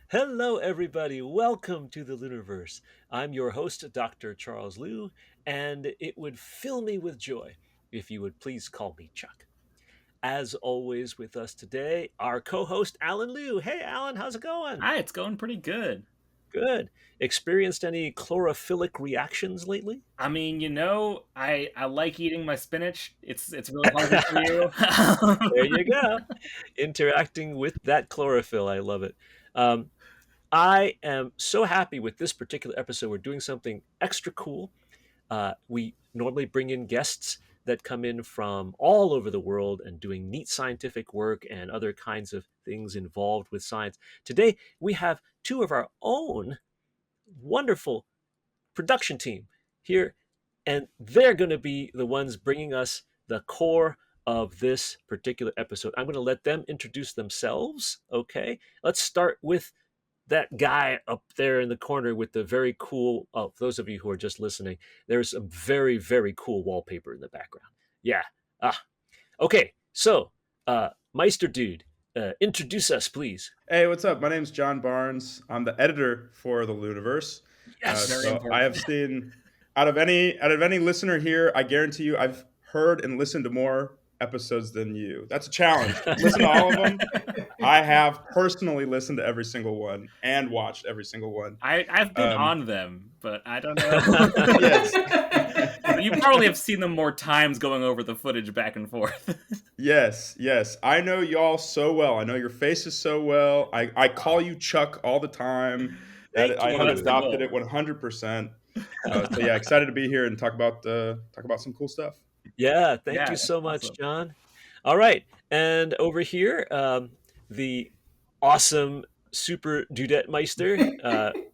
Hello, everybody. Welcome to the LIUniverse. I'm your host, Dr. Charles Liu, and it would fill me with joy if you would please call me Chuck. As always, with us today, our co host, Alan Liu. Hey, Alan, how's it going? Hi, it's going pretty good. Good. Experienced any chlorophyllc reactions lately? I like eating my spinach. It's really healthy for you. There you go. Interacting with that chlorophyll. I love it. Um, I am so happy with this particular episode. We're doing something extra cool. We normally bring in guests that come in from all over the world and doing neat scientific work and other kinds of things involved with science. Today, we have two of our own wonderful production team here, and they're going to be the ones bringing us the core of this particular episode. I'm going to let them introduce themselves. Okay, let's start with that guy up there in the corner with the very cool, oh, those of you who are just listening, there's some very, very cool wallpaper in the background. Yeah. Ah, okay. So, Meister Dude, introduce us, please. Hey, what's up? My name's John Barnes. I'm the editor for the LIUniverse. Very Yes. So I have important. seen out of any listener here, I guarantee you, I've heard and listened to more episodes than you. That's a challenge. Listen to all of them. I have personally listened to every single one and watched every single one. I've been Um, on them, but I don't know. yes, You probably have seen them more times going over the footage back and forth. yes. I know y'all so well. I know your faces so well. I call you Chuck all the time. That Thank I have That's the you. adopted goal. it 100%. So yeah, excited to be here and talk about some cool stuff. Yeah, thank Yeah, you so much, awesome. John. All right. And over here, the awesome Super Dudette Meister.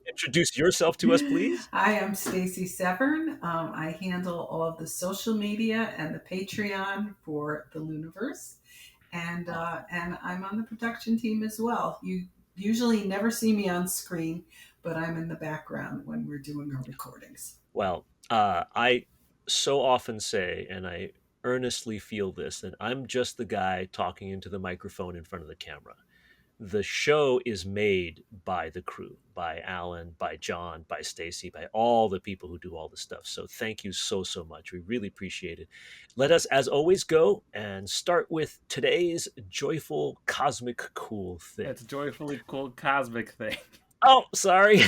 Introduce yourself to us, please. I am Stacy Severn. I handle all of the social media and the Patreon for the LIUniverse, and I'm on the production team as well. You usually never see me on screen, but I'm in the background when we're doing our recordings. Well, I so often say, and I earnestly feel this, that I'm just the guy talking into the microphone in front of the camera. The show is made by the crew, by Alan, by John, by Stacy, by all the people who do all the stuff. So thank you so much. We really appreciate it. Let us, as always, go and start with today's joyful cosmic cool thing. It's a joyfully cool cosmic thing. Oh, sorry.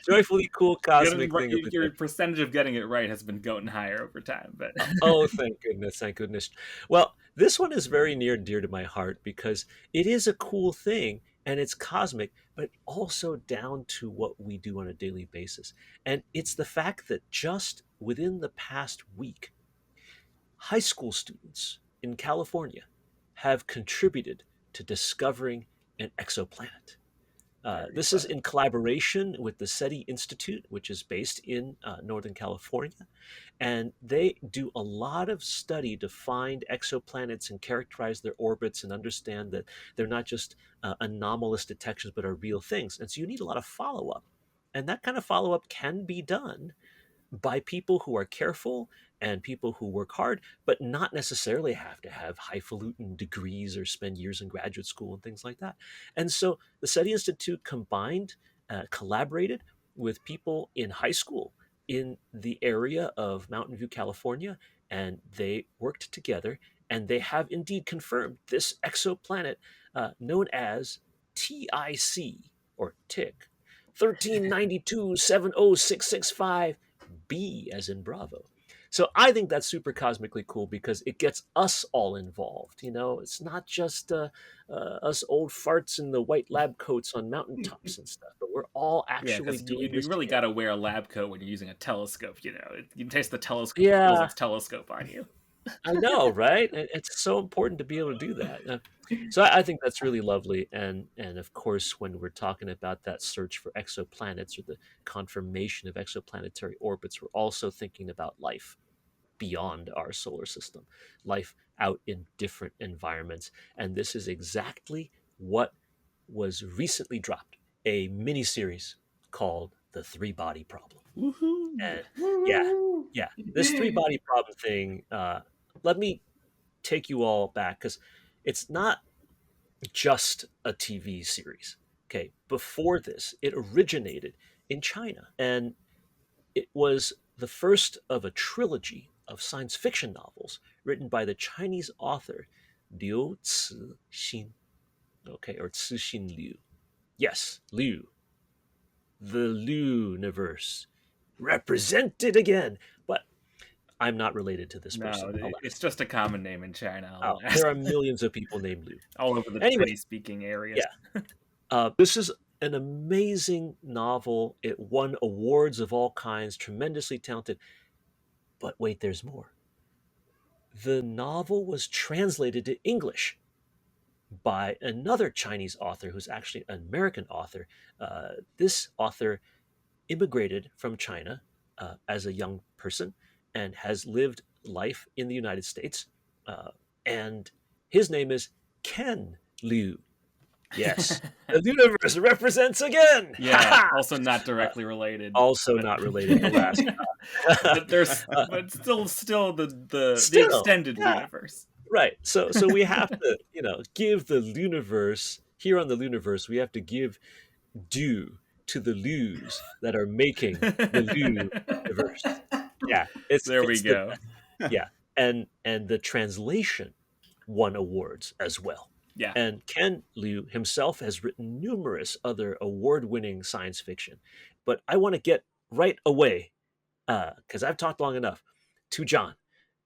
Joyfully cool Getting cosmic right, thing of the day. your percentage of getting it right has been going higher over time, but Oh, thank goodness, thank goodness. Well, this one is very near and dear to my heart because it is a cool thing and it's cosmic, but also down to what we do on a daily basis. And it's the fact that just within the past week, high school students in California have contributed to discovering an exoplanet. very This is exciting. in collaboration with the SETI Institute, which is based in Northern California. And they do a lot of study to find exoplanets and characterize their orbits and understand that they're not just anomalous detections, but are real things. And so you need a lot of follow up. And that kind of follow up can be done by people who are careful and people who work hard, but not necessarily have to have highfalutin degrees or spend years in graduate school and things like that. And so the SETI Institute collaborated with people in high school in the area of Mountain View, California, and they worked together and they have indeed confirmed this exoplanet known as TIC or TIC 1392 70665 B as in Bravo. So I think that's super cosmically cool because it gets us all involved. You know, it's not just us old farts in the white lab coats on mountaintops and stuff, but we're all Yeah, actually because you, doing you this really got together. to wear a lab coat when you're using a telescope. You can taste the telescope feels Yeah, its telescope on you. I know, right? It's so important to be able to do that. So I think that's really lovely, and of course, when we're talking about that search for exoplanets or the confirmation of exoplanetary orbits, we're also thinking about life beyond our solar system, life out in different environments. And this is exactly what was recently dropped, a mini series called The Three Body Problem. Woohoo! And yeah, Woo! yeah, this three body problem thing, let me take you all back because it's not just a TV series. Okay, before this, it originated in China, and it was the first of a trilogy of science fiction novels written by the Chinese author Liu Cixin. Okay, or Cixin Liu. Yes, Liu, the LIUniverse, represented again. But I'm not related to this person, No, alas. it's just a common name in China, Oh, alas. there are millions of people named Liu. All over the Anyway, Chinese-speaking areas. yeah, this is an amazing novel. It won awards of all kinds, tremendously talented. But wait, there's more. The novel was translated to English by another Chinese author who's actually an American author. This author immigrated from China as a young person and has lived life in the United States. And his name is Ken Liu. Yes, the universe represents again. Yeah, also not directly related. Also not related, alas. But there's Uh, but still the Still, extended yeah. universe. Right. So we have to, give the universe here on the universe. We have to give due to the Lius that are making the Liu universe. Yeah, There we it's the go. best. Yeah, and the translation won awards as well. Yeah. And Ken Liu himself has written numerous other award-winning science fiction. But I want to get right away, because I've talked long enough, to John.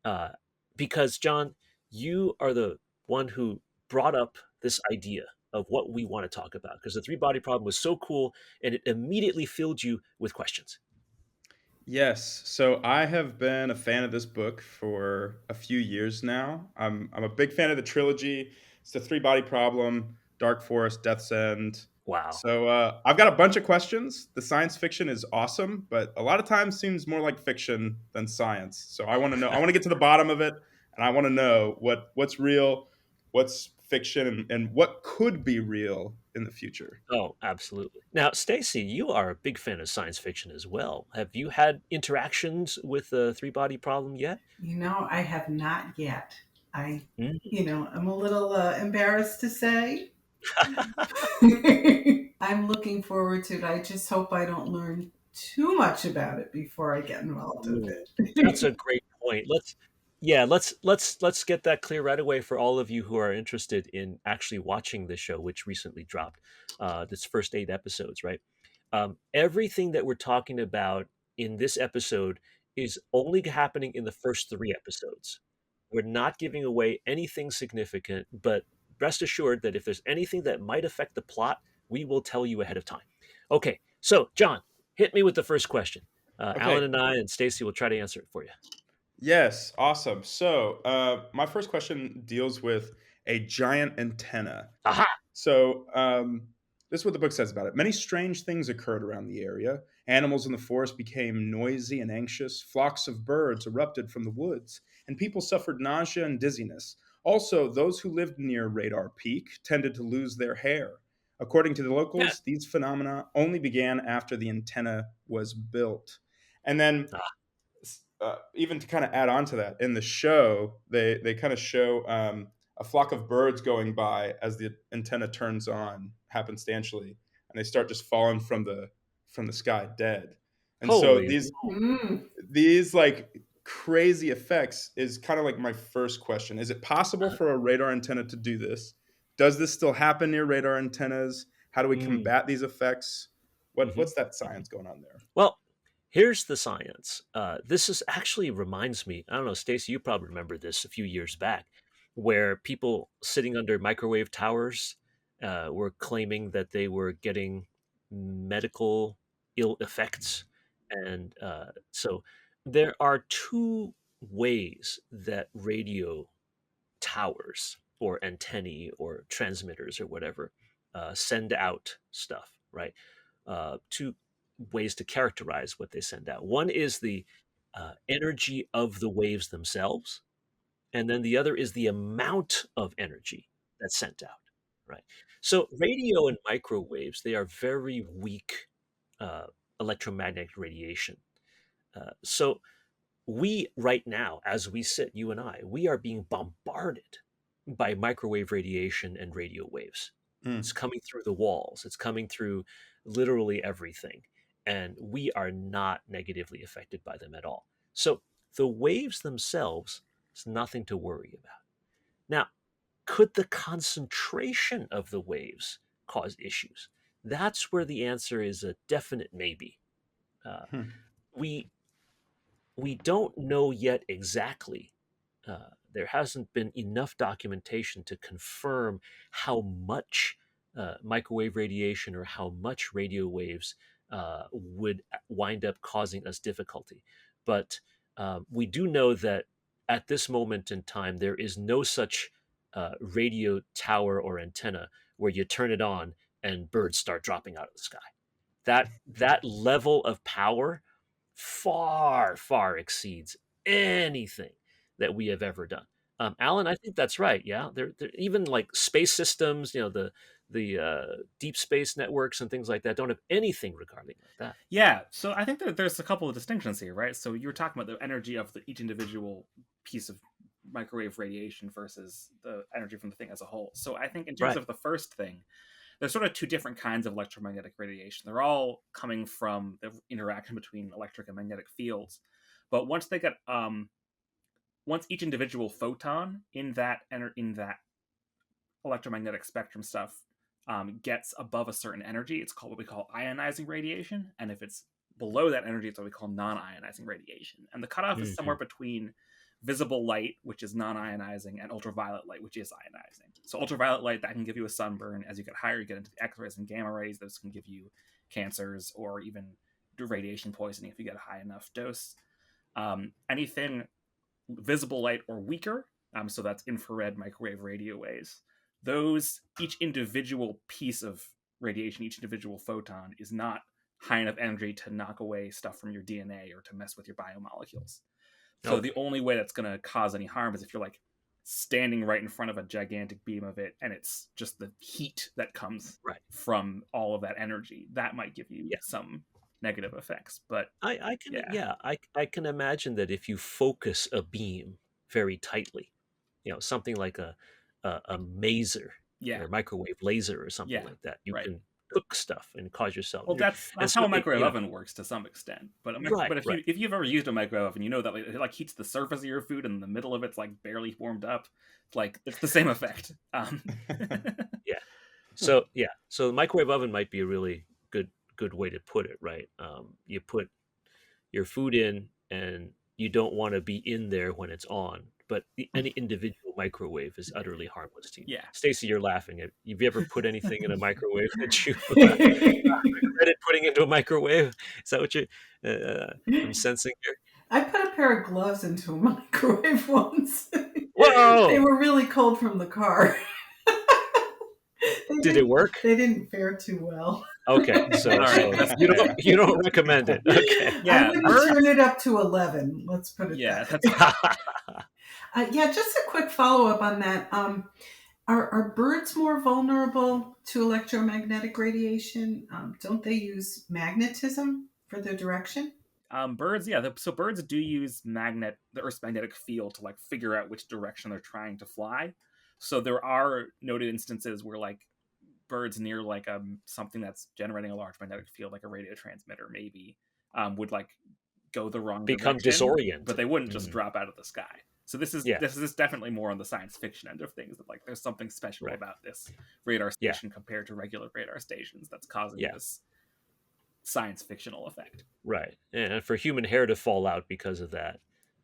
Uh, because, John, you are the one who brought up this idea of what we want to talk about, because the three body problem was so cool and it immediately filled you with questions. Yes. So I have been a fan of this book for a few years now. I'm a big fan of the trilogy. It's the Three Body Problem, Dark Forest, Death's End. Wow. So I've got a bunch of questions. The science fiction is awesome, but a lot of times seems more like fiction than science. So I want to know. I want to get to the bottom of it, and I want to know what's real, what's fiction, and what could be real in the future. Oh, absolutely. Now, Stacy, you are a big fan of science fiction as well. Have you had interactions with the three body problem yet? I have not yet. I, Mm. I'm a little embarrassed to say. I'm looking forward to it. I just hope I don't learn too much about it before I get involved with That's a it. great point. Let's get that clear right away for all of you who are interested in actually watching the show, which recently dropped. This first 8 episodes, right? Everything that we're talking about in this episode is only happening in the first 3 episodes. We're not giving away anything significant, but rest assured that if there's anything that might affect the plot, we will tell you ahead of time. Okay, so John, hit me with the first question. Okay. Alan and I and Stacy will try to answer it for you. Yes, awesome. So, my first question deals with a giant antenna. Aha! So, this is what the book says about it. Many strange things occurred around the area. Animals in the forest became noisy and anxious. Flocks of birds erupted from the woods, and people suffered nausea and dizziness. Also, those who lived near Radar Peak tended to lose their hair. According to the Yeah. locals, these phenomena only began after the antenna was built. And then even to kind of add on to that, in the show, they kind of show a flock of birds going by as the antenna turns on happenstantially, and they start just falling from the sky dead. And so Holy these like crazy effects is kind of like my first question. Is it possible for a radar antenna to do this? Does this still happen near radar antennas? How do we combat these effects? What's that science going on there? Well, here's the science. This is actually reminds me. I don't know, Stacey, you probably remember this a few years back, where people sitting under microwave towers were claiming that they were getting medical ill effects, and so there are 2 ways that radio towers or antennae or transmitters or whatever send out stuff, right? 2 ways to characterize what they send out. One is the energy of the waves themselves, and then the other is the amount of energy that's sent out, right? So radio and microwaves, they are very weak uh, electromagnetic radiation. So we right now, as we sit, you and I, we are being bombarded by microwave radiation and radio waves. It's coming through the walls. It's coming through literally everything. And we are not negatively affected by them at all. So the waves themselves is nothing to worry about. Now, could the concentration of the waves cause issues? That's where the answer is a definite maybe. We we don't know yet exactly. There hasn't been enough documentation to confirm how much microwave radiation or how much radio waves would wind up causing us difficulty. But we do know that at this moment in time, there is no such radio tower or antenna where you turn it on and birds start dropping out of the sky. That level of power far exceeds anything that we have ever done. Alan, I think that's right. Yeah, they're even like space systems, the deep space networks and things like that don't have anything regarding like that. Yeah, so I think that there's a couple of distinctions here, right? So you were talking about the energy of each individual piece of microwave radiation versus the energy from the thing as a whole. So I think in terms of the first thing, there's sort of two different kinds of electromagnetic radiation. They're all coming from the interaction between electric and magnetic fields. But once they get, once each individual photon in that electromagnetic spectrum stuff gets above a certain energy, it's called what we call ionizing radiation. And if it's below that energy, it's what we call non-ionizing radiation. And the cutoff is somewhere between visible light, which is non-ionizing, and ultraviolet light, which is ionizing. So ultraviolet light, that can give you a sunburn. As you get higher, you get into the X-rays and gamma rays. Those can give you cancers or even radiation poisoning if you get a high enough dose. Anything visible light or weaker, so that's infrared, microwave, radio waves, those, each individual piece of radiation, each individual photon is not high enough energy to knock away stuff from your DNA or to mess with your biomolecules. So the only way that's going to cause any harm is if you're like standing right in front of a gigantic beam of it, and it's just the heat that comes from all of that energy. That might give you some negative effects. But I can imagine that if you focus a beam very tightly, something like a maser or microwave laser or something like that, you can cook stuff and cause yourself. Well, that's how a microwave oven works to some extent. But if you've ever used a microwave oven, you know that it like heats the surface of your food, and the middle of it's like barely warmed up. It's the same effect. So the microwave oven might be a really good way to put it, right? You put your food in, and you don't want to be in there when it's on. But any individual microwave is utterly harmless to you. Yeah. Stacey, you're laughing. Have you ever put anything in a microwave that you regretted putting into a microwave? Is that what I'm sensing here? I put a pair of gloves into a microwave once. Whoa! They were really cold from the car. Did it work? They didn't fare too well. Okay, so you don't recommend it. Okay. Yeah, I wouldn't turn it up to 11. Let's put it that way. Just a quick follow-up on that. Are birds more vulnerable to electromagnetic radiation? Don't they use magnetism for their direction? Birds, so birds do use the Earth's magnetic field to like figure out which direction they're trying to fly. So there are noted instances where like birds near like something that's generating a large magnetic field, like a radio transmitter, maybe would like go the wrong become direction, disoriented, but they wouldn't just drop out of the sky. So this is definitely more on the science fiction end of things. That like there's something special about this radar station compared to regular radar stations that's causing this science fictional effect. Right, and for human hair to fall out because of that.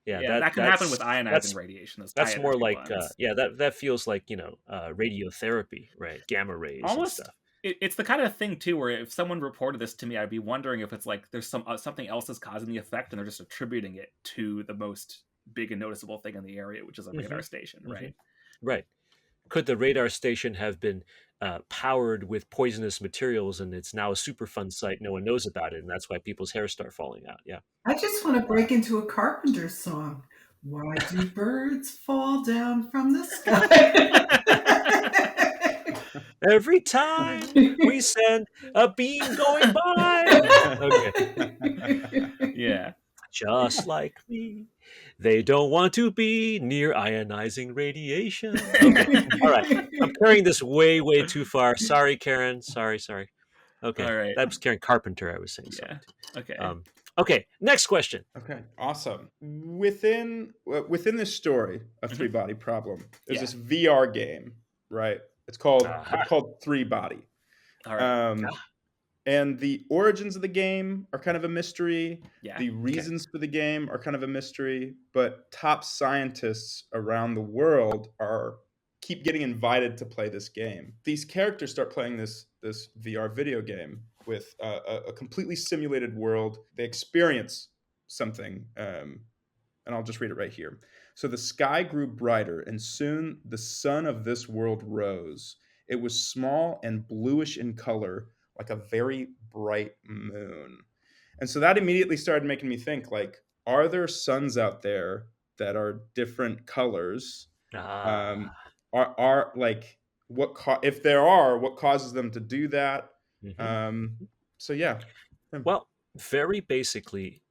That can happen with ionizing radiation. That's more like that feels like radiotherapy, right? Gamma rays almost and stuff. It's the kind of thing too where if someone reported this to me, I'd be wondering if it's like there's something else is causing the effect, and they're just attributing it to the most big and noticeable thing in the area, which is a radar station, right? Right. Could the radar station have been powered with poisonous materials, and it's now a Superfund site? No one knows about it, and that's why people's hair start falling out. Yeah. I just want to break into a Carpenter song. Why do birds fall down from the sky? Every time we send a beam going by. Okay. Yeah. just like me. They don't want to be near ionizing radiation. Okay, all right. I'm carrying this way, way too far. Sorry, Karen. Sorry. Okay, All right. that was Karen Carpenter I was saying Yeah. sorry to. Okay. Okay, next question. Okay, awesome. Within this story of Three Body Problem, there's Yeah. this VR game, right? It's called Aha. Three Body. All right. And the origins of the game are kind of a mystery. Yeah. The reasons for the game are kind of a mystery. But top scientists around the world keep getting invited to play this game. These characters start playing this VR video game with a completely simulated world. They experience something, and I'll just read it right here. So the sky grew brighter, and soon the sun of this world rose. It was small and bluish in color, like a very bright moon. And so that immediately started making me think, like, are there suns out there that are different colors? Are like if there are, what causes them to do that? So yeah. Well, very basically,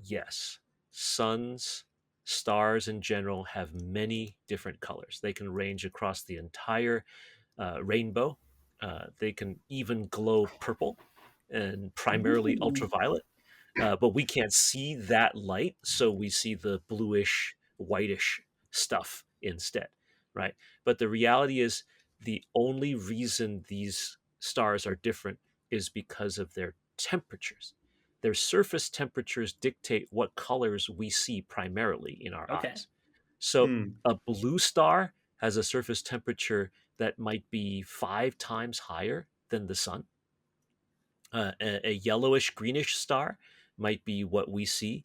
yes. Suns, stars in general have many different colors. They can range across the entire rainbow. They can even glow purple and primarily ultraviolet. But we can't see that light, so we see the bluish, whitish stuff instead, right? But the reality is the only reason these stars are different is because of their temperatures. Their surface temperatures dictate what colors we see primarily in our eyes. So a blue star has a surface temperature that might be 5 times higher than the sun. A yellowish greenish star might be what we see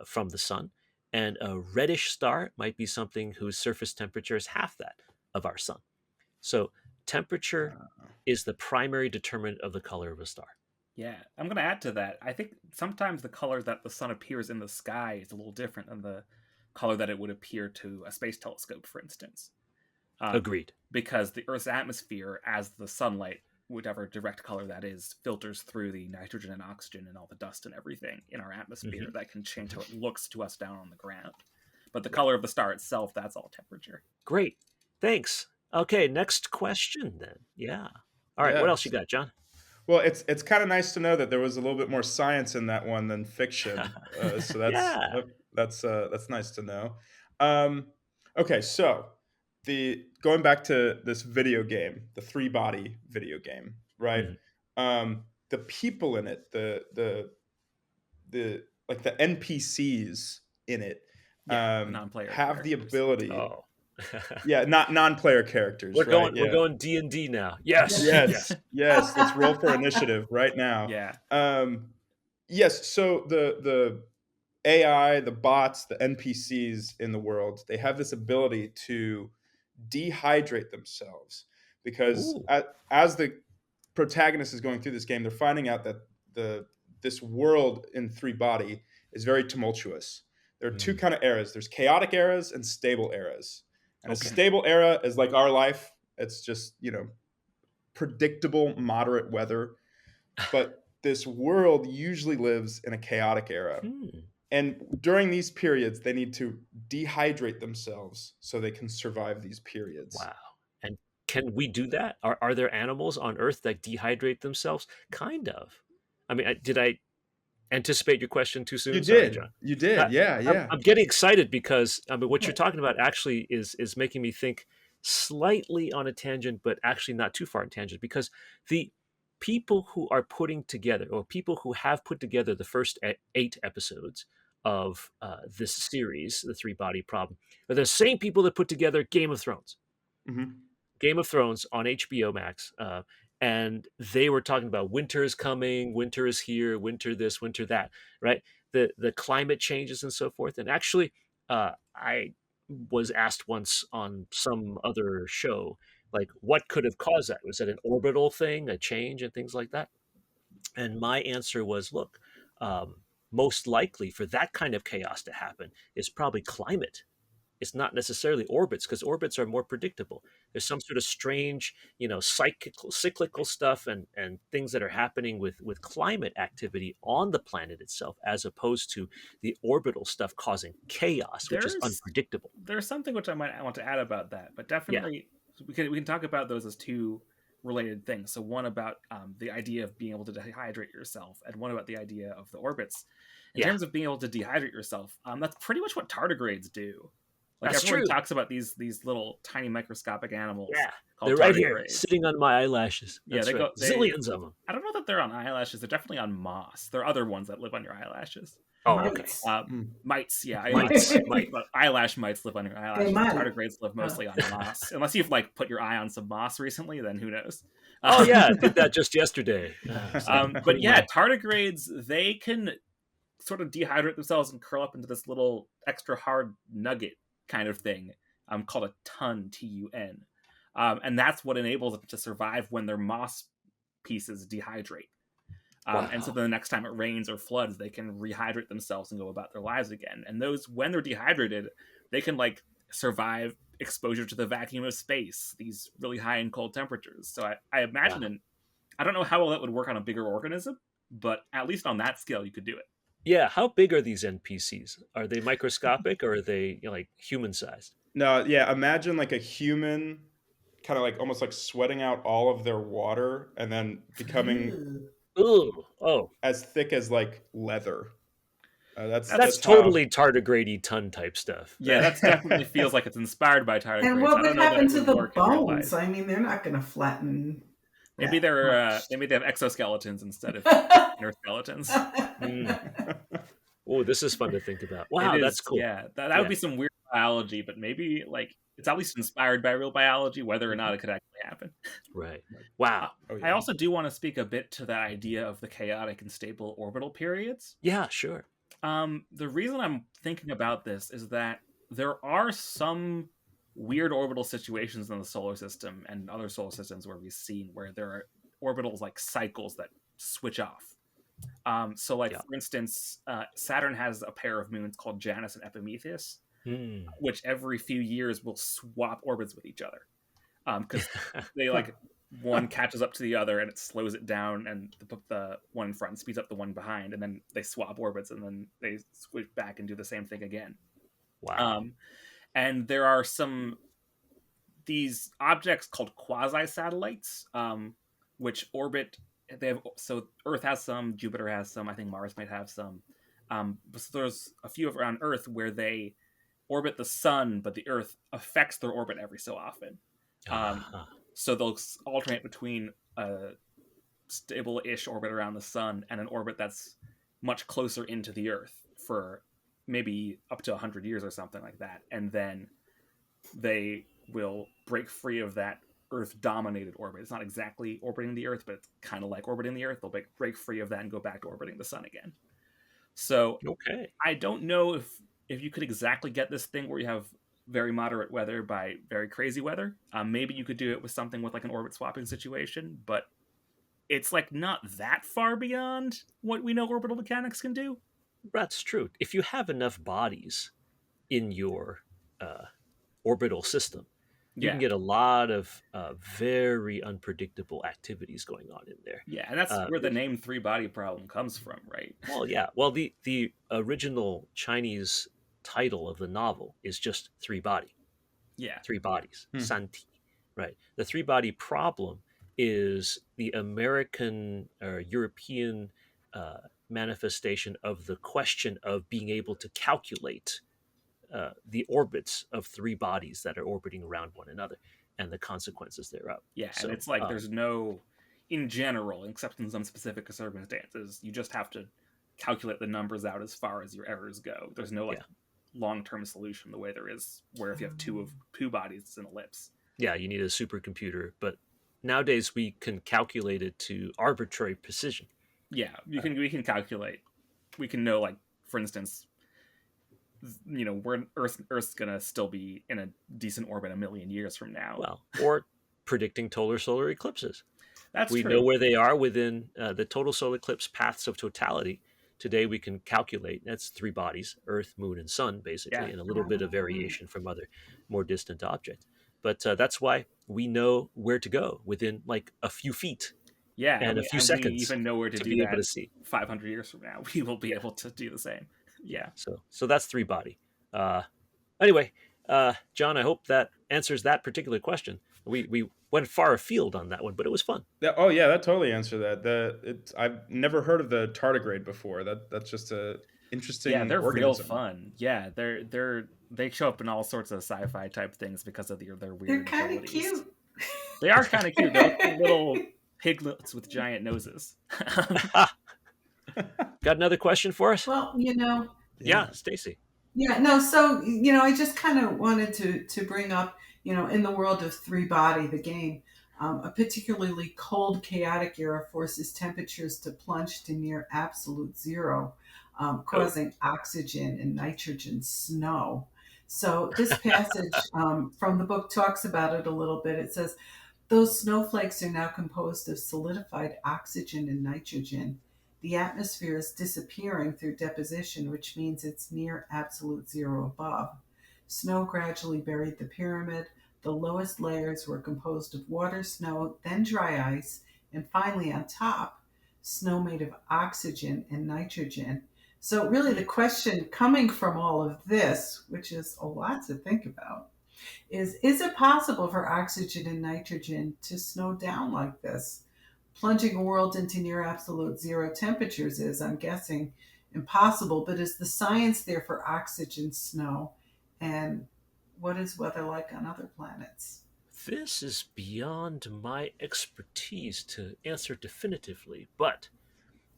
from the sun, and a reddish star might be something whose surface temperature is half that of our sun. So temperature is the primary determinant of the color of a star. Yeah, I'm going to add to that. I think sometimes the color that the sun appears in the sky is a little different than the color that it would appear to a space telescope, for instance. Agreed. Because the Earth's atmosphere, as the sunlight, whatever direct color that is, filters through the nitrogen and oxygen and all the dust and everything in our atmosphere that can change how it looks to us down on the ground. But the color of the star itself, that's all temperature. Great. Thanks. Okay, next question then. Yeah. All right, what else you got, John? Well, it's kind of nice to know that there was a little bit more science in that one than fiction. So that's nice to know. Okay, so going back to this video game, the Three Body video game, right? The people in it, the like the NPCs in it, non-player have characters. the ability. Oh. Yeah, not non-player characters. We're right? going D&D now. Yes. Yes. Let's roll for initiative right now. Yeah. Yes. So the AI, the bots, the NPCs in the world, they have this ability to dehydrate themselves because as the protagonist is going through this game, they're finding out that this world in Three Body is very tumultuous. There are two kind of eras. There's chaotic eras and stable eras. And a stable era is like our life. It's just, predictable, moderate weather. But this world usually lives in a chaotic era. And during these periods, they need to dehydrate themselves so they can survive these periods. Wow. And can we do that? Are there animals on Earth that dehydrate themselves? Kind of. I mean, did I anticipate your question too soon? You Sorry, did. John. You did. Yeah. I'm getting excited because what you're talking about actually is making me think slightly on a tangent, but actually not too far on tangent, because the people who are putting together, or people who have put together the first 8 episodes of this series, The Three Body Problem, are the same people that put together Game of Thrones. Game of Thrones on HBO Max. And they were talking about winter is coming, winter is here, winter this, winter that, right? The climate changes and so forth. And actually, I was asked once on some other show, like, what could have caused that? Was it an orbital thing, a change and things like that? And my answer was, look, most likely for that kind of chaos to happen is probably climate it's not necessarily orbits, because orbits are more predictable. There's some sort of strange, cyclical stuff and things that are happening with climate activity on the planet itself, as opposed to the orbital stuff causing chaos, which is unpredictable. There's something which I want to add about that, but Yeah. definitely we can talk about those as two related things. So one about the idea of being able to dehydrate yourself, and one about the idea of the orbits. In terms of being able to dehydrate yourself, that's pretty much what tardigrades do. Like, That's everyone true. talks about these little tiny microscopic animals. Yeah, called they're right here, tardigrades. sitting on my eyelashes. Yeah, That's right. Zillions of them. I don't know that they're on eyelashes. They're definitely on moss. There are other ones that live on your eyelashes. Oh, okay. Mites, yeah. Mites. But eyelash mites live on your eyelashes. They might. Tardigrades live mostly on moss. Unless you've put your eye on some moss recently, then who knows? Oh yeah, I did that just yesterday. But yeah, tardigrades, they can sort of dehydrate themselves and curl up into this little extra hard nugget kind of thing called a tun, TUN. And that's what enables them to survive when their moss pieces dehydrate. Wow. And so then the next time it rains or floods, they can rehydrate themselves and go about their lives again. And those, when they're dehydrated, they can survive exposure to the vacuum of space, these really high and cold temperatures. So I imagine, and I don't know how well that would work on a bigger organism, but at least on that scale, you could do it. Yeah, how big are these NPCs? Are they microscopic or are they human sized? No, yeah, imagine a human kind of almost sweating out all of their water and then becoming as thick as leather. That's totally tardigrade ton type stuff. Yeah, that definitely feels like it's inspired by tardigrades. And what would happen to the bones? I mean, they're not going to flatten. Maybe they have exoskeletons instead of inner skeletons. Oh, this is fun to think about. Wow, that's cool. Yeah, that would be some weird biology, but maybe it's at least inspired by real biology, whether or not it could actually happen. Right. Wow. I also do want to speak a bit to that idea of the chaotic and stable orbital periods. Yeah, sure. The reason I'm thinking about this is that there are some weird orbital situations in the solar system and other solar systems where we've seen where there are orbitals cycles that switch off. For instance, Saturn has a pair of moons called Janus and Epimetheus, which every few years will swap orbits with each other. Because they one catches up to the other and it slows it down, and the one in front speeds up the one behind, and then they swap orbits and then they switch back and do the same thing again. Wow. And there are these objects called quasi-satellites, which orbit. So Earth has some, Jupiter has some, I think Mars might have some. So there's a few around Earth where they orbit the sun, but the Earth affects their orbit every so often. So they'll alternate between a stable-ish orbit around the sun and an orbit that's much closer into the Earth for maybe up to 100 years or something like that. And then they will break free of that Earth-dominated orbit. It's not exactly orbiting the Earth, but it's kind of like orbiting the Earth. They'll break free of that and go back to orbiting the sun again. So I don't know if you could exactly get this thing where you have very moderate weather by very crazy weather. Maybe you could do it with something with an orbit swapping situation, but it's not that far beyond what we know orbital mechanics can do. That's true. If you have enough bodies in your orbital system, you can get a lot of very unpredictable activities going on in there. Yeah, and that's where the name three-body problem comes from, right? Well, yeah. Well, the original Chinese title of the novel is just three body. Yeah. Three bodies. Santi. Right. The three body problem is the American or European manifestation of the question of being able to calculate the orbits of three bodies that are orbiting around one another and the consequences thereof. Yeah, so, and it's there's no, in general, except in some specific circumstances, you just have to calculate the numbers out as far as your errors go. There's no long-term solution the way there is where if you have two bodies, it's an ellipse. Yeah, you need a supercomputer, but nowadays we can calculate it to arbitrary precision. Yeah, we can calculate. We can know, for instance, where Earth's gonna still be in a decent orbit 1 million years from now. Well, or predicting total solar eclipses. That's we true. know where they are within the total solar eclipse paths of totality today we can calculate that's three bodies: Earth, Moon, and Sun, basically, Yeah. and a little bit of variation from other more distant objects. But that's why we know where to go within like a few feet Yeah, and a few and we seconds even know where to to do be able that to see. 500 years from now. We will be able to do the same. Yeah. So that's three body. Uh, anyway, John, I hope that answers that particular question. We went far afield on that one, but it was fun. Oh yeah, that totally answered that. I've never heard of the tardigrade before. That's just a Yeah, interesting they're real organism. fun. Yeah, they show up in all sorts of sci-fi type things because of their They're weird kind of abilities. cute. They are kind of cute. They're like little piglets with giant noses. Got another question for us? Well, Yeah, Stacy. yeah, no, so, I just kind of wanted to bring up, in the world of Three Body, the game, a particularly cold, chaotic era forces temperatures to plunge to near absolute zero, causing oxygen and nitrogen snow. So this passage from the book talks about it a little bit. It says, those snowflakes are now composed of solidified oxygen and nitrogen. The atmosphere is disappearing through deposition, which means it's near absolute zero above. Snow gradually buried the pyramid. The lowest layers were composed of water, snow, then dry ice, and finally on top, snow made of oxygen and nitrogen. So, really, the question coming from all of this, which is a lot to think about, is it possible for oxygen and nitrogen to snow down like this? Plunging a world into near absolute zero temperatures is, I'm guessing, impossible, but is the science there for oxygen snow? And what is weather like on other planets? This is beyond my expertise to answer definitively, but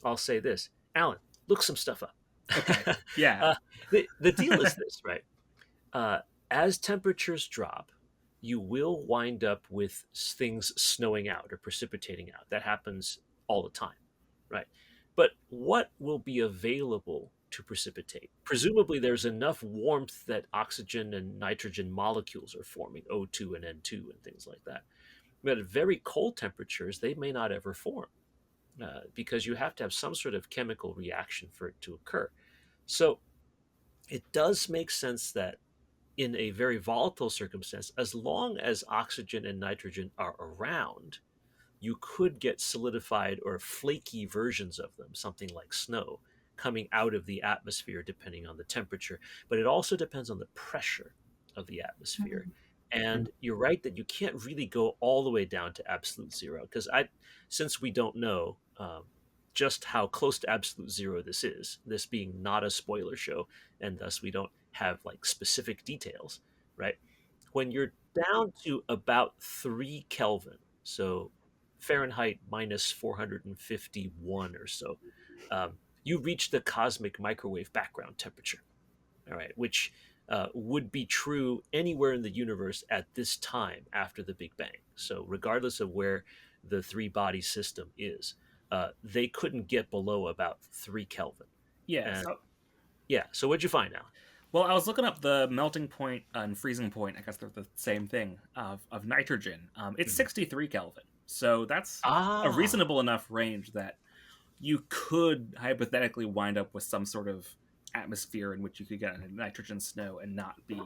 I'll say this. Alan, look some stuff up. Okay. Yeah. The deal is this, right? As temperatures drop, you will wind up with things snowing out or precipitating out. That happens all the time, right? But what will be available to precipitate? Presumably, there's enough warmth that oxygen and nitrogen molecules are forming, O2 and N2 and things like that. But at very cold temperatures, they may not ever form because you have to have some sort of chemical reaction for it to occur. So it does make sense that in a very volatile circumstance, as long as oxygen and nitrogen are around, you could get solidified or flaky versions of them, something like snow, coming out of the atmosphere depending on the temperature. But it also depends on the pressure of the atmosphere. And you're right that you can't really go all the way down to absolute zero because since we don't know just how close to absolute zero this is, this being not a spoiler show, and thus we don't have like specific details, right? When you're down to about 3 Kelvin, so Fahrenheit minus 451 or so, you reach the cosmic microwave background temperature, all right, which would be true anywhere in the universe at this time after the Big Bang. So regardless of where the three body system is, they couldn't get below about 3 Kelvin. Yeah. So what'd you find now? Well, I was looking up the melting point and freezing point. I guess they're the same thing of nitrogen. It's 63 Kelvin. So that's a reasonable enough range that you could hypothetically wind up with some sort of atmosphere in which you could get a nitrogen snow and not be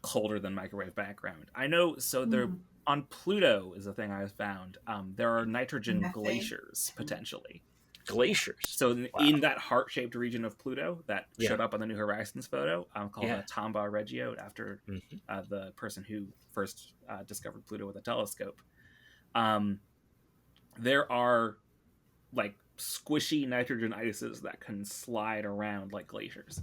colder than microwave background. I know. So there on Pluto is a thing I found. There are nitrogen glaciers potentially. Glaciers. So in that heart-shaped region of Pluto that showed up on the New Horizons photo, called Tombaugh Regio, after the person who first discovered Pluto with a telescope. There are like squishy nitrogen ices that can slide around like glaciers.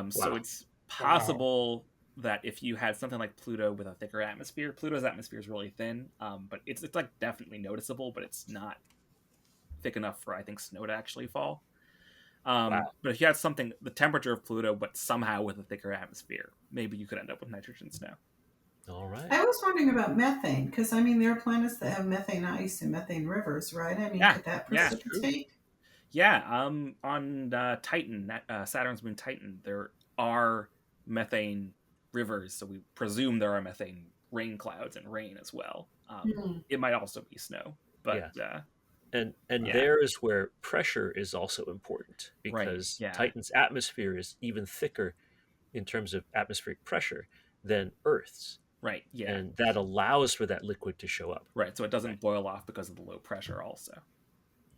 So it's possible that if you had something like Pluto with a thicker atmosphere, Pluto's atmosphere is really thin, but it's like definitely noticeable, but it's not thick enough for, I think, snow to actually fall. But if you had something, the temperature of Pluto, but somehow with a thicker atmosphere, maybe you could end up with nitrogen snow. All right. I was wondering about methane, because, I mean, there are planets that have methane ice and methane rivers, right? I mean, could that precipitate? Yeah, on Titan, Saturn's moon Titan, there are methane rivers, so we presume there are methane rain clouds and rain as well. It might also be snow, but... And Yeah. there is where pressure is also important, Right. because Yeah. Titan's atmosphere is even thicker in terms of atmospheric pressure than Earth's, Right. Yeah. and that allows for that liquid to show up. Right. So it doesn't Right. boil off because of the low pressure also.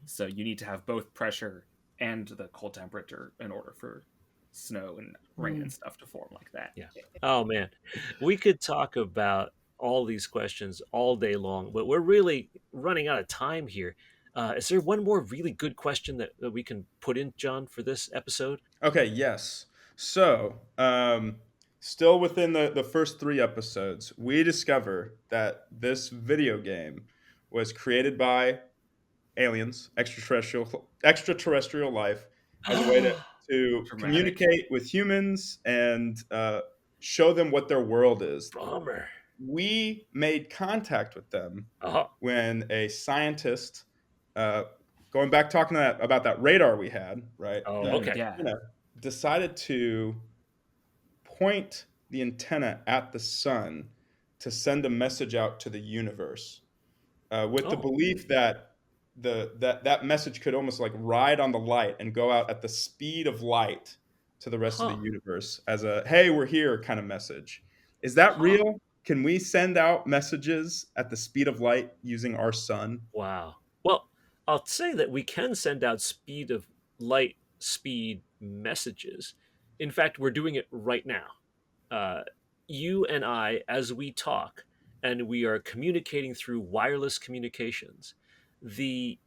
So you need to have both pressure and the cold temperature in order for snow and rain and stuff to form like that. Yeah. Oh man, we could talk about all these questions all day long, but we're really running out of time here. Is there one more really good question that we can put in, John, for this episode? Okay, yes. So, still within the first 3 episodes, we discover that this video game was created by aliens, extraterrestrial life, as a way to Dramatic. communicate with humans and show them what their world is. Bummer. We made contact with them Uh-huh. when a scientist, uh, going back talking about that radar we had, right? Oh, That okay. Yeah. decided to point the antenna at the sun to send a message out to the universe, with the Oh, belief that that message could almost like ride on the light and go out at the speed of light to the rest of the huh. universe as a "Hey, we're here" kind of message. Is that Huh. real? Can we send out messages at the speed of light using our sun? Wow. Well, I'll say that we can send out speed of light speed messages. In fact, we're doing it right now. Uh, you and I, as we talk, and we are communicating through wireless communications, the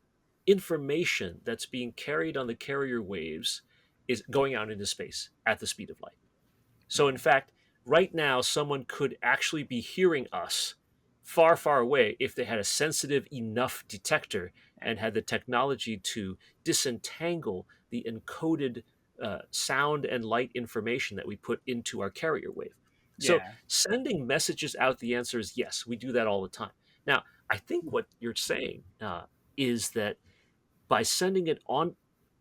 information that's being carried on the carrier waves is going out into space at the speed of light. So, in fact, right now, someone could actually be hearing us far, far away if they had a sensitive enough detector and had the technology to disentangle the encoded sound and light information that we put into our carrier wave. So, Yeah. sending messages out, the answer is yes, we do that all the time. Now, I think what you're saying is that by sending it on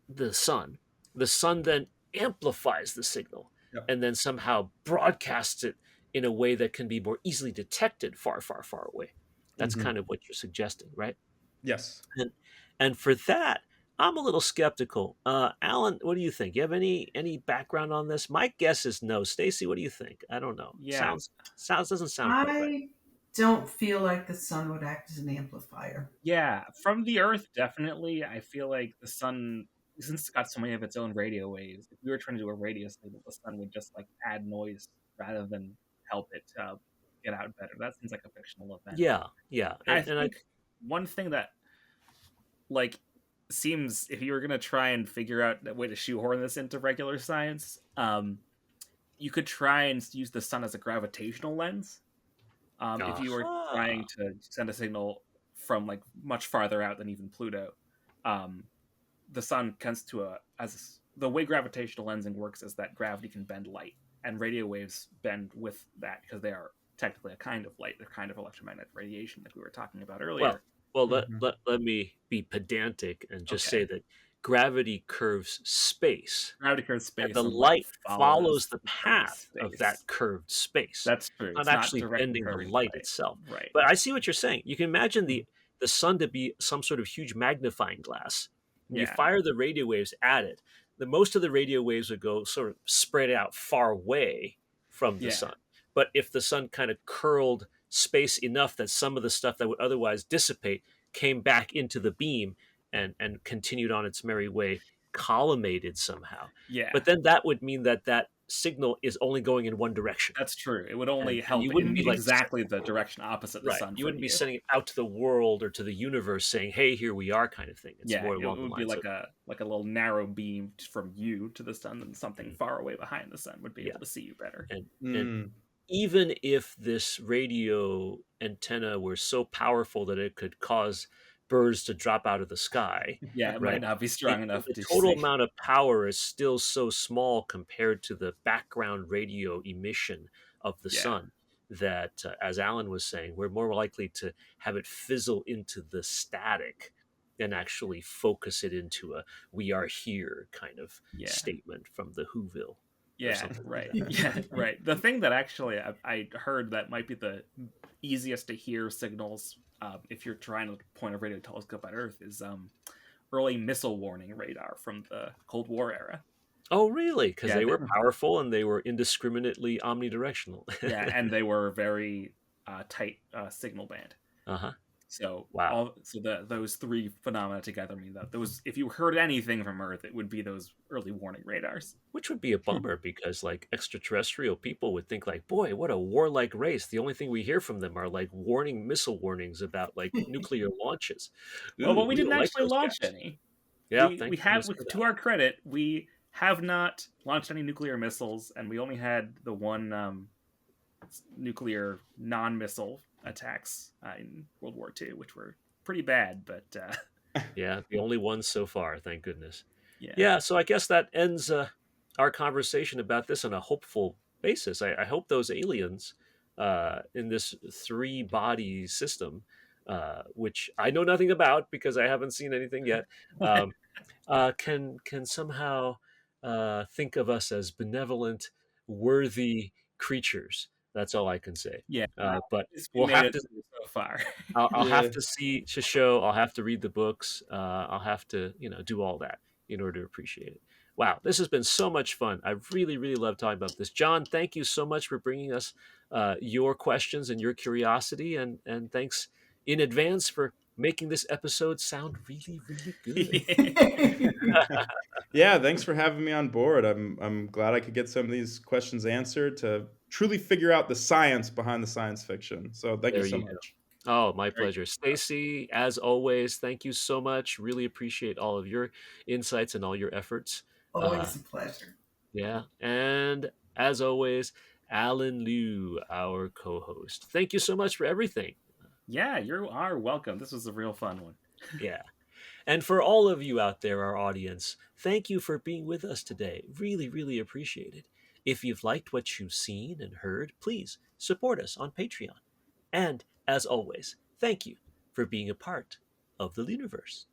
the sun then amplifies the signal Yep. and then somehow broadcasts it in a way that can be more easily detected far, far, far away. That's Mhm. kind of what you're suggesting, right? Yes. And and for that, I'm a little skeptical. Alan, what do you think? You have any background on this? My guess is no. Stacy, what do you think? I don't know. Yeah. Sounds doesn't sound quite right. I don't feel like the sun would act as an amplifier. Yeah. From the Earth, definitely. I feel like the sun, since it's got so many of its own radio waves, if we were trying to do a radio signal, the sun would just like add noise rather than help it get out better. That seems like a fictional event. Yeah, yeah, I and I think one thing that like seems, if you were gonna try and figure out a way to shoehorn this into regular science, you could try and use the sun as a gravitational lens. If you were trying to send a signal from like much farther out than even Pluto, the sun tends to as the way gravitational lensing works is that gravity can bend light, and radio waves bend with that because they are technically a kind of light. They're kind of electromagnetic radiation, like we were talking about earlier. well, Mhm. let me be pedantic and just Okay. say that gravity curves space, Gravity curves and space, the and light light follows follows the the curved path of that space. curved space, That's true. not It's not actually directly bending the curving light light. itself. Right. But I see what you're saying. You can imagine the sun to be some sort of huge magnifying glass. And you Yeah. fire the radio waves at it. The most of the radio waves would go sort of spread out far away from the Yeah. sun. But if the sun kind of curled space enough that some of the stuff that would otherwise dissipate came back into the beam and continued on its merry way, collimated somehow. Yeah. But then that would mean that that signal is only going in one direction. That's true. It would only And help you wouldn't in be like exactly the direction opposite the right. sun You from wouldn't be you. sending it out to the world or to the universe saying, "Hey, here we are," kind of thing. It's Yeah, more it along the would be lines like of a little narrow beam from you to the sun, and something Mm. far away behind the sun would be Yeah. able to see you better. and Mm. even if this radio antenna were so powerful that it could cause birds to drop out of the sky, Yeah, it might right? not be strong enough The to total see. amount of power is still so small compared to the background radio emission of the Yeah. sun that, as Alan was saying, we're more likely to have it fizzle into the static than actually focus it into a "we are here" kind of Yeah. statement from the Whoville. Yeah, something like right. that. Yeah, right. The thing that actually I heard that might be the easiest to hear signals if you're trying to point a radio telescope at Earth, is early missile warning radar from the Cold War era. Oh, really? Because Yeah, they were powerful and they were indiscriminately omnidirectional. Yeah, and they were very tight signal band. Uh-huh. So Wow. those three phenomena together mean that those, if you heard anything from Earth, it would be those early warning radars. Which would be a bummer because like extraterrestrial people would think like, boy, what a warlike race. The only thing we hear from them are like missile warnings about like nuclear launches. Well, Ooh, but we we didn't don't like actually those launch guys. any. Yeah, We thank have, goodness for to that. our credit, we have not launched any nuclear missiles, and we only had the one nuclear non-missile attacks in World War II, which were pretty bad, but Yeah, the only ones so far, thank goodness. yeah. Yeah, so I guess that ends our conversation about this on a hopeful basis. I hope those aliens in this three-body system, which I know nothing about because I haven't seen anything yet, can somehow think of us as benevolent, worthy creatures. That's all I can say. Yeah, But we we'll made have it to. so far. I'll Yeah. have to see the show. I'll have to read the books. I'll have to, do all that in order to appreciate it. Wow, this has been so much fun. I really, really love talking about this. John, thank you so much for bringing us your questions and your curiosity, and thanks in advance for making this episode sound really, really good. Yeah, thanks for having me on board. I'm glad I could get some of these questions answered to truly figure out the science behind the science fiction. So thank you There so you go. much. Oh, my Very pleasure. Stacy, as always, thank you so much. Really appreciate all of your insights and all your efforts. Always a pleasure. Yeah. And as always, Alan Liu, our co host. Thank you so much for everything. Yeah, you are welcome. This was a real fun one. Yeah. And for all of you out there, our audience, thank you for being with us today. Really, really appreciate it. If you've liked what you've seen and heard, please support us on Patreon. And as always, thank you for being a part of the LIUniverse.